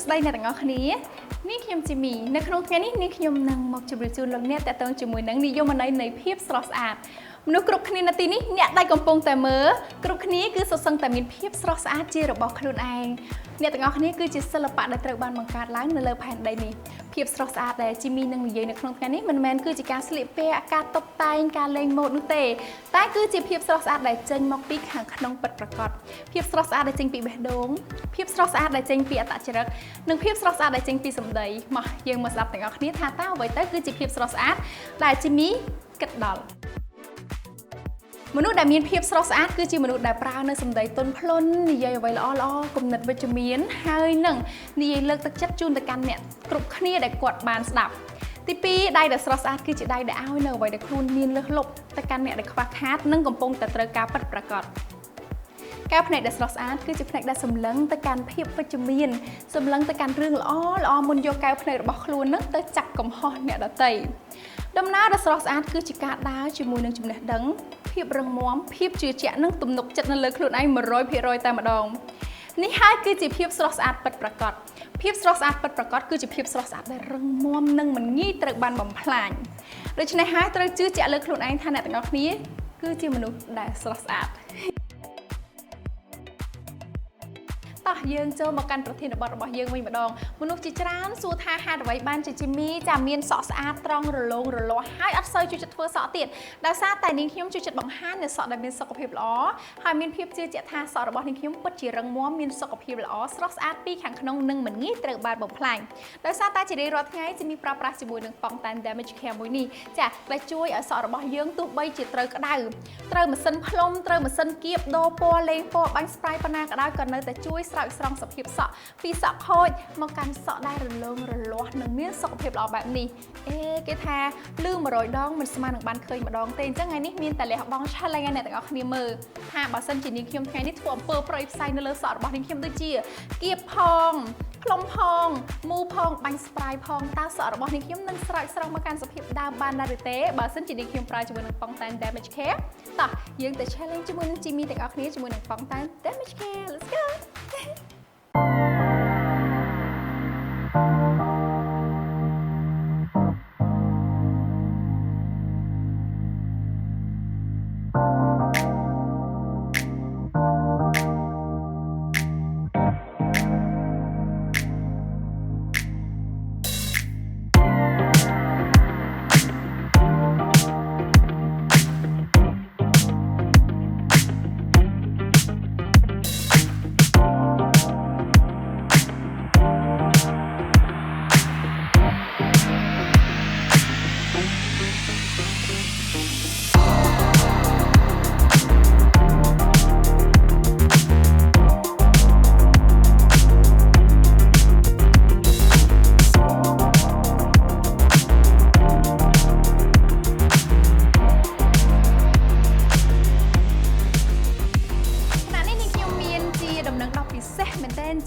ស្ដីអ្នកទាំងអស់គ្នានេះខ្ញុំជីមីនៅក្នុងថ្ងៃនេះនាងខ្ញុំនឹងមកជម្រាបជូនលោកអ្នកតើតើជាមួយនឹងនិយមន័យនៃភាពស្រស់ស្អាតមនុស្សគ្រប់គ្នានៅទីនេះអ្នកដែលកំពុងតែមើលគ្រប់គ្នាគឺសុទ្ធសឹងតែមានភាពស្រស់ស្អាតជារបស់ខ្លួនឯងអ្នកទាំងអស់គ្នាគឺជាសិល្បៈដែលត្រូវបានបង្កើតឡើងនៅលើផែនដីនេះភាពស្រស់ស្អាតដែលជីមីនឹងនិយាយនៅក្នុងថ្ងៃនេះមិនមែនគឺជាការស្លៀកពាក់ការតុបតែងការលេងម៉ូដនោះទេតែគឺជាភាពស្រស់ស្អាតដែលចេញមកពីខាងក្នុងពិតប្រាកដភាពស្រស់ស្អាតដែលចេញពីបេះដូងភាពស្រស់ស្អាតដែលចេញពីអត្តចរិតនិងភាពស្រស់ស្អាតដែលចេញពីសម្ដីមកយើងមកស្ដាប់ទាំងអស់គ្នាថាតើអ្វីទៅគឺជាភាពស្រស់ស្អាតដែលជីមីគិតដល់មនុស្សដែលមានភាពស្រស់ស្អាតគឺជាមនុស្សដែលប្រើនៅសម្ដីទន់ភ្លន់និយាយអ្វីល្អៗគំនិតវិជ្ជមានហើយនឹងនិយាយលើកទឹកចិត្តជូនទៅកាន់អ្នកគ្រប់គ្នាដែលគាត់បានស្ដាប់ទី2ដៃដែលស្រស់ស្អាតគឺជាដៃដែលឲ្យនៅអ្វីដែលខ្លួនមានលើសលប់ទៅកាន់អ្នកដែលខ្វះខាតនិងកំពុងតែត្រូវការពិតប្រាកដការភ្នែកដែលស្រស់ស្អាតគឺជាភ្នែកដែលសម្លឹងទៅកាន់ភាពវិជ្ជមានសម្លឹងទៅកាន់រឿងល្អមុនយកកែវភ្នែករបស់ខ្លួននឹងទៅចាប់កំហុសអ្នកដទៃដំណើរដ៏ស្រស់ស្អាតគឺជាការដើរជាមួយនឹងចំណេះដឹងភាពរឹងមាំភាពជឿជាក់និងទំនុកចិត្តនៅលើខ្លួនឯង 100% តែម្ដងនេះហើយគឺជាភាពស្រស់ស្អាតពិតប្រាកដភាពស្រស់ស្អាតពិតប្រាកដគឺជាភាពស្រស់ស្អាតដែលរឹងមាំនិងមិនងាយត្រូវបានបំផ្លាញដូច្នេះហើយត្រូវជឿជាក់លើខ្លួនឯងថាអ្នកទាំងអស់គ្នាគឺជាមនុស្សដែលស្រស់ស្អាតយើងចូលមកកាន់ប្រធានបទរបស់យើងវិញម្ដងមនុស្សជាច្រើនសួរថាហេតុអ្វីបានជាជីមីចាមានសក់ស្អាតត្រង់រលោងរលាស់ហើយអត់សូវជួយចិត្តធ្វើសក់ទៀតដោយសារតែនាងខ្ញុំជួយចិត្តបង្ហាញនៅសក់ដែលមានសុខភាពល្អហើយមានភាពជឿជាក់ថាសក់របស់នាងខ្ញុំពិតជារឹងមាំមានសុខភាពល្អស្រស់ស្អាតពីខាងក្នុងនិងមិនងាយត្រូវបានបំផ្លាញដោយសារតែជារៀងរាល់ថ្ងៃជីមីប្រើប្រាស់ជាមួយនឹង Pantene Cambodia មួយនេះចាដែលជួយឲ្យសក់របស់យើងទោះបីជាត្រូវក្តៅត្រូវម៉ាស៊ីនផ្លុំត្រូវម៉ាស៊ីនគៀបដូរពណ៌លេងពណ៌បាញ់ spray ប៉ុណ្ណាក៏ដោយក៏នៅតែជួយស្រោចស្រង់សភាពសក់ពីសក់ខូចមកកាន់សក់ដែលរលោងរលាស់និងមានសុខភាពល្អបែបនេះគេថាលឺ100ដងមិនស្មើនឹងបានឃើញម្ដងទេអញ្ចឹងថ្ងៃនេះមានតែលះបង់ challenge ឲ្យអ្នកទាំងអស់គ្នាមើលថាបើសិនជានាងខ្ញុំថ្ងៃនេះធ្វើអំពើប្រៃផ្សៃនៅលើសក់របស់នាងខ្ញុំដូចជាគៀបផងផ្លុំផងមូផងបាញ់ spray ផងតើសក់របស់នាងខ្ញុំនឹងស្រោចស្រង់មកកាន់សភាពដើមបានដែរឬទេបើសិនជានាងខ្ញុំប្រើជាមួយនឹង Pantene Damage Care តោះយើងទៅ challenge ជាមួយនឹងជីមីទាំងអស់គ្នាជាមួយនឹង Pantene Damage Care let's go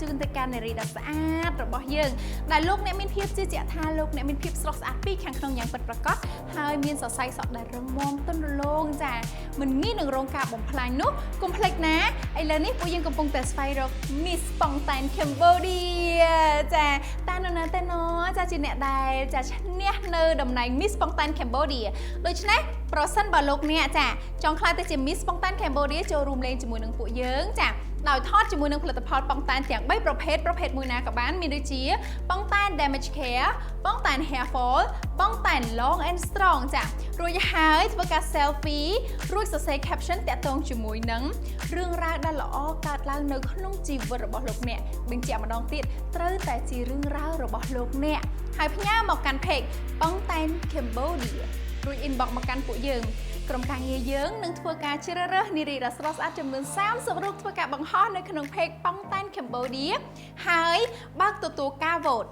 ជូនទៅកាន់នារីដ៏ស្អាតរបស់យើងដែលលោកអ្នកមានភាពជឿជាក់ថាលោកអ្នកមានភាពស្រស់ស្អាតពីខាងក្នុងយ៉ាងពិតប្រាកដហើយមានសរសៃសក់ដែលរឹងមាំទន់រលោងចាមិនងាយនឹងរងការបំផ្លាញនោះកុំភ្លេចណាឥឡូវនេះពួកយើងកំពុងតែស្វែងរក Miss Pantene Cambodia ចាតើនរណាទេណចាជាអ្នកដែលចាឈ្នះនៅតំណែង Miss Pantene Cambodia ដូច្នេះប្រសិនបើលោកអ្នកចាចង់ខ្លាចទៅជា Miss Pantene Cambodia ចូលរួមលេងជាមួយនឹងពួកយើងចាដោយថតជាមួយនឹងផលិតផល Pantene ទាំង3ប្រភេទមួយណាក៏បានមានដូចជា Pantene Damage Care Pantene Hair Fall Pantene Long and Strong ចារួចហើយធ្វើការ selfie រួចសរសេរ caption តាក់ទងជាមួយនឹងរឿងរ៉ាវដែលល្អកើតឡើងនៅក្នុងជីវិតរបស់លោកអ្នកបញ្ជាក់ម្ដងទៀតត្រូវតែជារឿងរ៉ាវរបស់លោកអ្នកហើយផ្ញើមកកាន់ page Pantene Cambodia រួច inbox មកកាន់ពួកយើងក្រុមការងារយើងនឹងធ្វើការជ្រើសរើសនារីដ៏ស្រស់ស្អាតចំនួន30រូបធ្វើការបង្ហោះនៅក្នុង page Pantene Cambodia ហើយបើកទទួលការ vote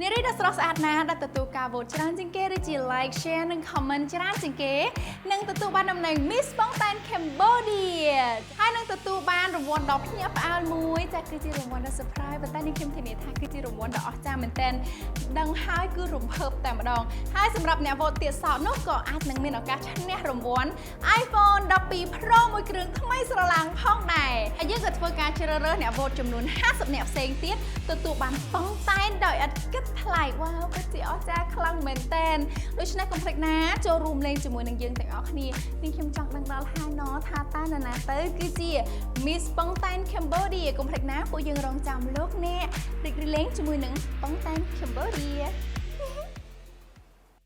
នារីដែលស្រស់ស្អាតណាស់ដែលទទួលការវោតច្រើនជាងគេដូចជា like share និង comment ច្រើនជាងគេនឹងទទួលបានតំណែង Miss Pantene Cambodia ហើយនឹងទទួលបានរង្វាន់ដ៏ភ្ញាក់ផ្អើលមួយចាគឺជារង្វាន់ដ៏ surprise ប៉ុន្តែនេះខ្ញុំធានាថាគឺជារង្វាន់ដ៏អស្ចារ្យមែនទែនដឹងហើយគឺរំភើបតែម្ដងហើយសម្រាប់អ្នកវោតទៀតសោតនោះក៏អាចនឹងមានឱកាសឈ្នះរង្វាន់ iPhone 12 Pro មួយគ្រឿងថ្មីស្រឡាងផងដែរហើយយើងក៏ធ្វើការជ្រើសរើសអ្នកវោតចំនួន50អ្នកផ្សេងទៀតទទួលបានPanteneដោយឥតគិតថ្លៃវ៉ាវពិតជាអស្ចារ្យខ្លាំងមែនតើដូច្នេះកុំភ្លេចណាចូលរួមលេងជាមួយនឹងយើងទាំងអស់គ្នានេះខ្ញុំចង់ដឹងដល់ហើយណថាតើនរណាទៅគឺជា Miss Pantene Cambodia កុំភ្លេចណាពួកយើងរងចាំលោកអ្នករីករាយលេងជាមួយនឹង Pantene Cambodia